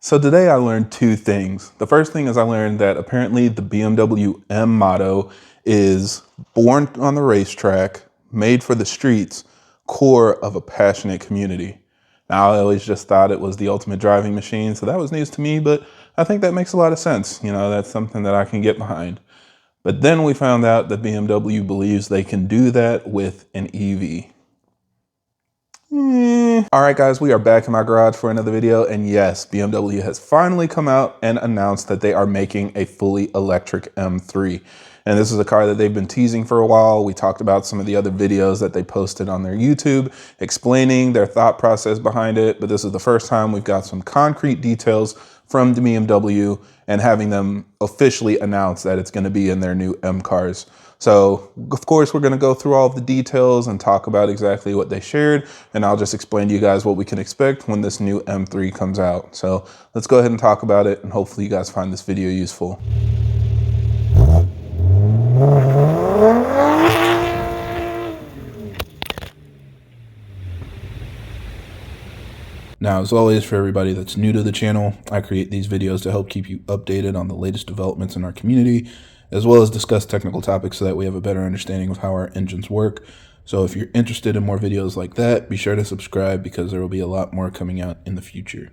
So today I learned two things. The first thing is I learned that apparently the BMW M motto is born on the racetrack, made for the streets, core of a passionate community. Now I always just thought it was the ultimate driving machine, so that was news to me, but I think that makes a lot of sense. You know, that's something that I can get behind. But then we found out that BMW believes they can do that with an EV. All right, guys, we are back in my garage for another video. And yes, BMW has finally come out and announced that they are making a fully electric M3. And this is a car that they've been teasing for a while. We talked about some of the other videos that they posted on their YouTube explaining their thought process behind it. But this is the first time we've got some concrete details from the BMW and having them officially announce that it's going to be in their new M cars. So, of course, we're going to go through all of the details and talk about exactly what they shared, and I'll just explain to you guys what we can expect when this new M3 comes out. So let's go ahead and talk about it, and hopefully you guys find this video useful. Now, as always, for everybody that's new to the channel, I create these videos to help keep you updated on the latest developments in our community, as well as discuss technical topics so that we have a better understanding of how our engines work. So if you're interested in more videos like that, be sure to subscribe because there will be a lot more coming out in the future.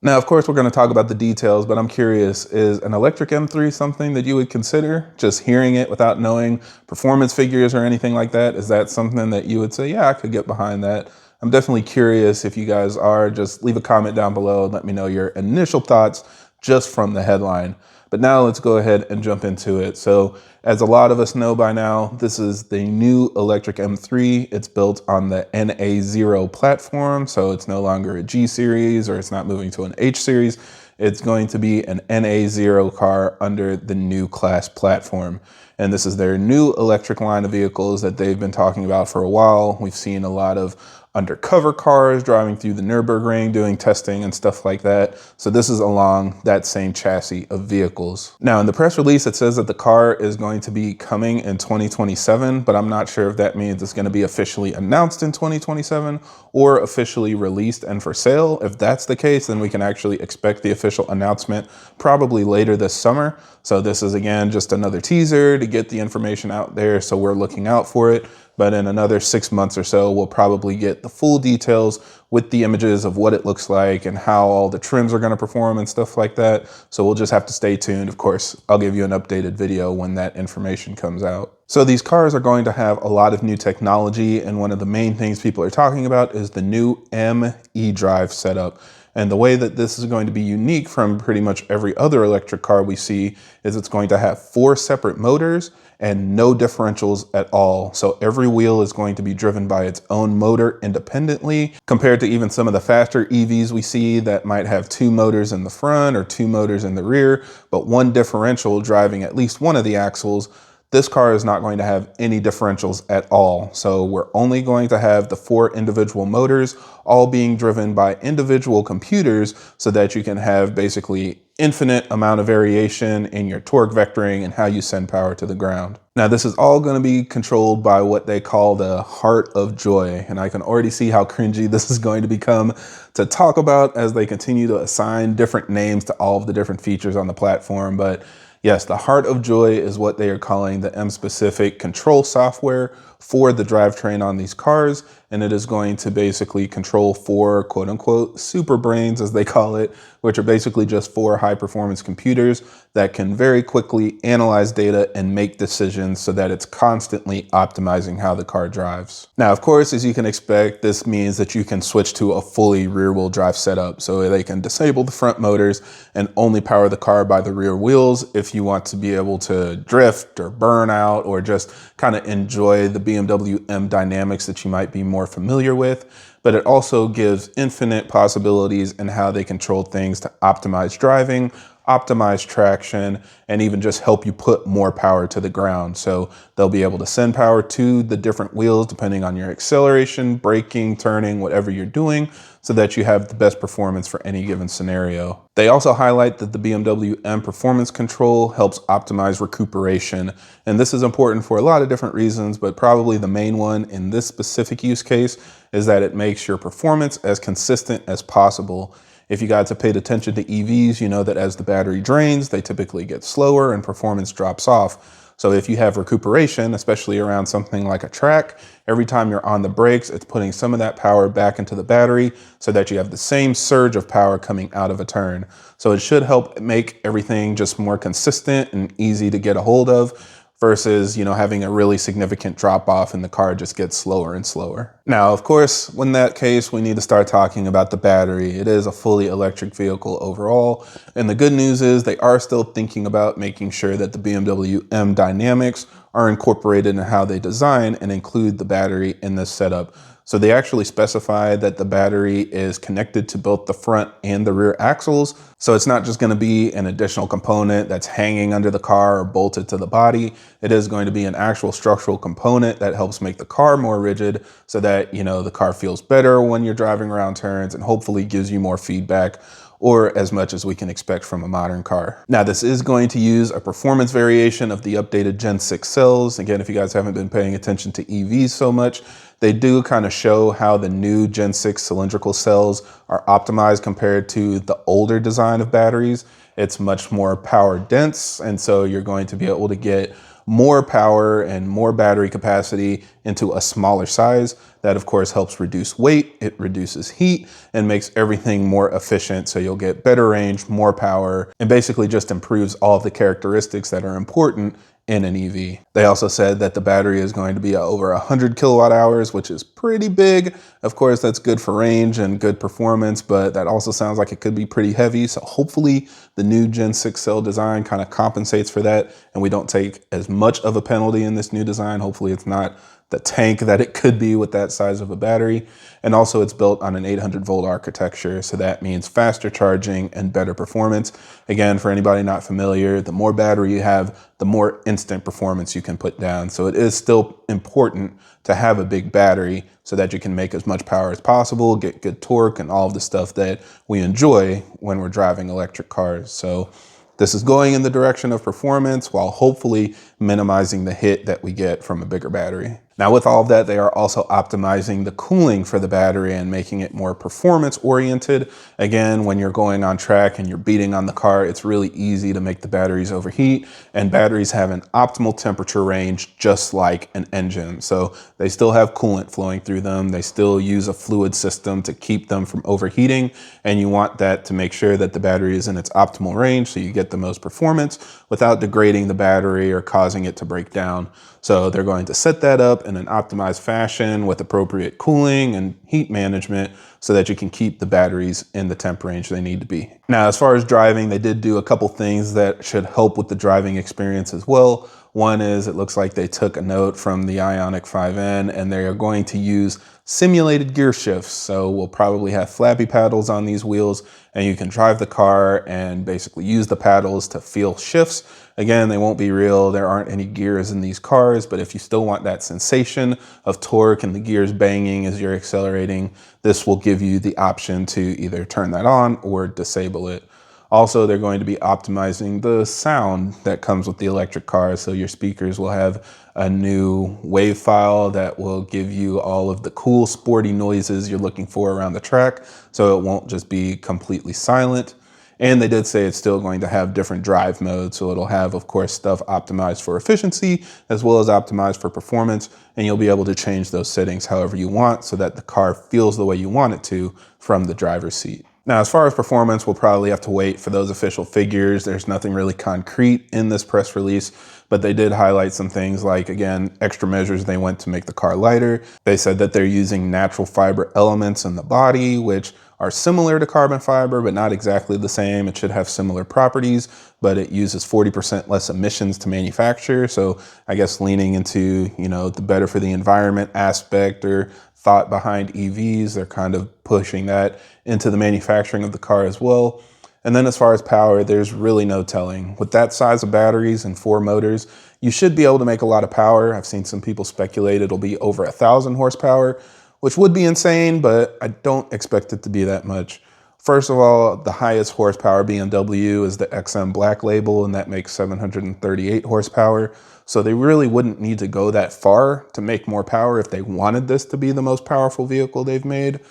Now, of course, we're going to talk about the details, but I'm curious, is an electric M3 something that you would consider? Just hearing it without knowing performance figures or anything like that? Is that something that you would say, yeah, I could get behind that? I'm definitely curious if you guys are. Just leave a comment down below and let me know your initial thoughts just from the headline. But now let's go ahead and jump into it. So as a lot of us know by now, this is the new electric M3. It's built on the NA0 platform. So it's no longer a G series or it's not moving to an H series. It's going to be an NA0 car under the new class platform. And this is their new electric line of vehicles that they've been talking about for a while. We've seen a lot of undercover cars driving through the Nürburgring doing testing and stuff like that. So this is along that same chassis of vehicles. Now in the press release, it says that the car is going to be coming in 2027, but I'm not sure if that means it's going to be officially announced in 2027 or officially released and for sale. If that's the case, then we can actually expect the official announcement probably later this summer. So this is again just another teaser to get the information out there, so we're looking out for it. But in another 6 months or so, we'll probably get the full details with the images of what it looks like and how all the trims are going to perform and stuff like that. So we'll just have to stay tuned. Of course, I'll give you an updated video when that information comes out. So these cars are going to have a lot of new technology, and one of the main things people are talking about is the new M eDrive setup. And the way that this is going to be unique from pretty much every other electric car we see is it's going to have 4 separate motors and no differentials at all. So every wheel is going to be driven by its own motor independently, compared to even some of the faster EVs we see that might have 2 motors in the front or 2 motors in the rear, but 1 differential driving at least one of the axles. This car is not going to have any differentials at all. So we're only going to have the 4 individual motors all being driven by individual computers so that you can have basically infinite amount of variation in your torque vectoring and how you send power to the ground. Now, this is all going to be controlled by what they call the heart of joy. And I can already see how cringy this is going to become to talk about as they continue to assign different names to all of the different features on the platform. But yes, the heart of joy is what they are calling the M-specific control software for the drivetrain on these cars. And it is going to basically control 4 quote unquote super brains, as they call it, which are basically just 4 high performance computers that can very quickly analyze data and make decisions so that it's constantly optimizing how the car drives. Now, of course, as you can expect, this means that you can switch to a fully rear wheel drive setup. So they can disable the front motors and only power the car by the rear wheels if you want to be able to drift or burn out or just kind of enjoy the BMW M dynamics that you might be more familiar with. But it also gives infinite possibilities in how they control things to optimize driving optimize traction, and even just help you put more power to the ground. So they'll be able to send power to the different wheels depending on your acceleration, braking, turning, whatever you're doing, so that you have the best performance for any given scenario. They also highlight that the BMW M performance control helps optimize recuperation. And this is important for a lot of different reasons, but probably the main one in this specific use case is that it makes your performance as consistent as possible. If you guys have paid attention to EVs, you know that as the battery drains, they typically get slower and performance drops off. So if you have recuperation, especially around something like a track, every time you're on the brakes, it's putting some of that power back into the battery so that you have the same surge of power coming out of a turn. So it should help make everything just more consistent and easy to get a hold of, versus, you know, having a really significant drop off and the car just gets slower and slower. Now, of course, in that case, we need to start talking about the battery. It is a fully electric vehicle overall. And the good news is they are still thinking about making sure that the BMW M dynamics are incorporated in how they design and include the battery in this setup. So they actually specify that the battery is connected to both the front and the rear axles. So it's not just going to be an additional component that's hanging under the car or bolted to the body. It is going to be an actual structural component that helps make the car more rigid so that, you know, the car feels better when you're driving around turns and hopefully gives you more feedback, or as much as we can expect from a modern car. Now, this is going to use a performance variation of the updated Gen 6 cells. Again, if you guys haven't been paying attention to EVs so much, they do kind of show how the new Gen 6 cylindrical cells are optimized compared to the older design of batteries. It's much more power dense, and so you're going to be able to get more power and more battery capacity into a smaller size. That of course helps reduce weight, it reduces heat, and makes everything more efficient. So you'll get better range, more power, and basically just improves all of the characteristics that are important in an EV. They also said that the battery is going to be over 100 kilowatt hours, which is pretty big. Of course, that's good for range and good performance, but that also sounds like it could be pretty heavy. So hopefully the new Gen 6 cell design kind of compensates for that, and we don't take as much of a penalty in this new design. Hopefully it's not the tank that it could be with that size of a battery. And also it's built on an 800 volt architecture. So that means faster charging and better performance. Again, for anybody not familiar, the more battery you have, the more instant performance you can put down. So it is still important to have a big battery so that you can make as much power as possible, get good torque and all of the stuff that we enjoy when we're driving electric cars. So this is going in the direction of performance while hopefully minimizing the hit that we get from a bigger battery. Now, with all of that, they are also optimizing the cooling for the battery and making it more performance oriented. Again, when you're going on track and you're beating on the car, it's really easy to make the batteries overheat, and batteries have an optimal temperature range just like an engine. So they still have coolant flowing through them. They still use a fluid system to keep them from overheating, and you want that to make sure that the battery is in its optimal range so you get the most performance without degrading the battery or causing it to break down. So they're going to set that up in an optimized fashion with appropriate cooling and heat management so that you can keep the batteries in the temp range they need to be. Now, as far as driving, they did do a couple things that should help with the driving experience as well. One is it looks like they took a note from the Ioniq 5N and they are going to use simulated gear shifts. So we'll probably have flappy paddles on these wheels and you can drive the car and basically use the paddles to feel shifts. Again, they won't be real. There aren't any gears in these cars, but if you still want that sensation of torque and the gears banging as you're accelerating, this will give you the option to either turn that on or disable it. Also, they're going to be optimizing the sound that comes with the electric car. So your speakers will have a new wave file that will give you all of the cool sporty noises you're looking for around the track. So it won't just be completely silent. And they did say it's still going to have different drive modes. So it'll have, of course, stuff optimized for efficiency as well as optimized for performance. And you'll be able to change those settings however you want so that the car feels the way you want it to from the driver's seat. Now, as far as performance, we'll probably have to wait for those official figures. There's nothing really concrete in this press release, but they did highlight some things like, again, extra measures they went to make the car lighter. They said that they're using natural fiber elements in the body, which are similar to carbon fiber, but not exactly the same. It should have similar properties, but it uses 40% less emissions to manufacture. So I guess leaning into, you know, the better for the environment aspect or thought behind EVs, they're kind of pushing that into the manufacturing of the car as well. And then as far as power, there's really no telling. With that size of batteries and 4 motors, you should be able to make a lot of power. I've seen some people speculate it'll be over 1,000 horsepower, which would be insane, but I don't expect it to be that much. First of all, the highest horsepower BMW is the XM Black Label, and that makes 738 horsepower. So they really wouldn't need to go that far to make more power if they wanted this to be the most powerful vehicle they've made.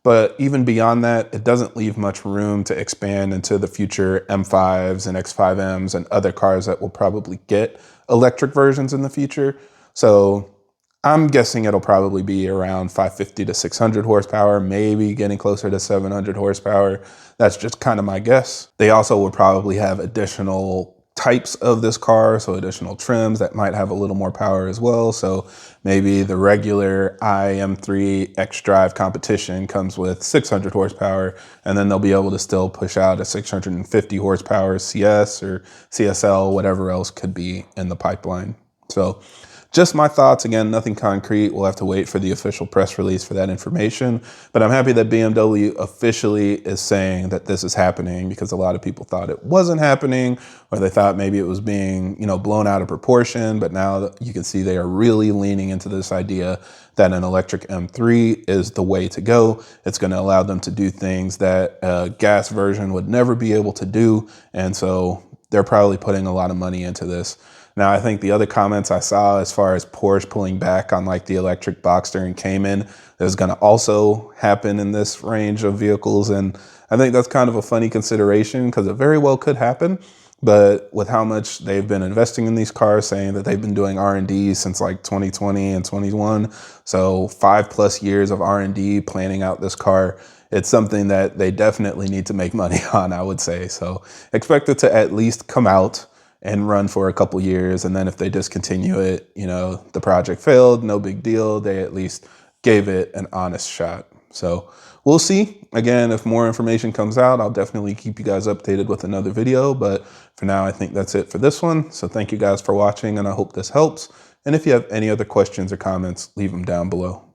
But even beyond that, it doesn't leave much room to expand into the future M5s and X5Ms and other cars that will probably get electric versions in the future. So I'm guessing it'll probably be around 550 to 600 horsepower, maybe getting closer to 700 horsepower. That's just kind of my guess. They also would probably have additional types of this car, so additional trims that might have a little more power as well. So maybe the regular M3 eDrive competition comes with 600 horsepower, and then they'll be able to still push out a 650 horsepower CS or CSL, whatever else could be in the pipeline. So just my thoughts. Again, nothing concrete. We'll have to wait for the official press release for that information. But I'm happy that BMW officially is saying that this is happening, because a lot of people thought it wasn't happening, or they thought maybe it was being, blown out of proportion. But now you can see they are really leaning into this idea that an electric M3 is the way to go. It's going to allow them to do things that a gas version would never be able to do. And so they're probably putting a lot of money into this. Now, I think the other comments I saw as far as Porsche pulling back on like the electric Boxster and Cayman is going to also happen in this range of vehicles. And I think that's kind of a funny consideration, because it very well could happen. But with how much they've been investing in these cars, saying that they've been doing R&D since like 2020 and 21, so 5+ years of R&D planning out this car, it's something that they definitely need to make money on, I would say. So expect it to at least come out and run for a couple years. And then if they discontinue it, the project failed, no big deal. They at least gave it an honest shot. So we'll see. Again, if more information comes out, I'll definitely keep you guys updated with another video. But for now, I think that's it for this one. So thank you guys for watching, and I hope this helps. And if you have any other questions or comments, leave them down below.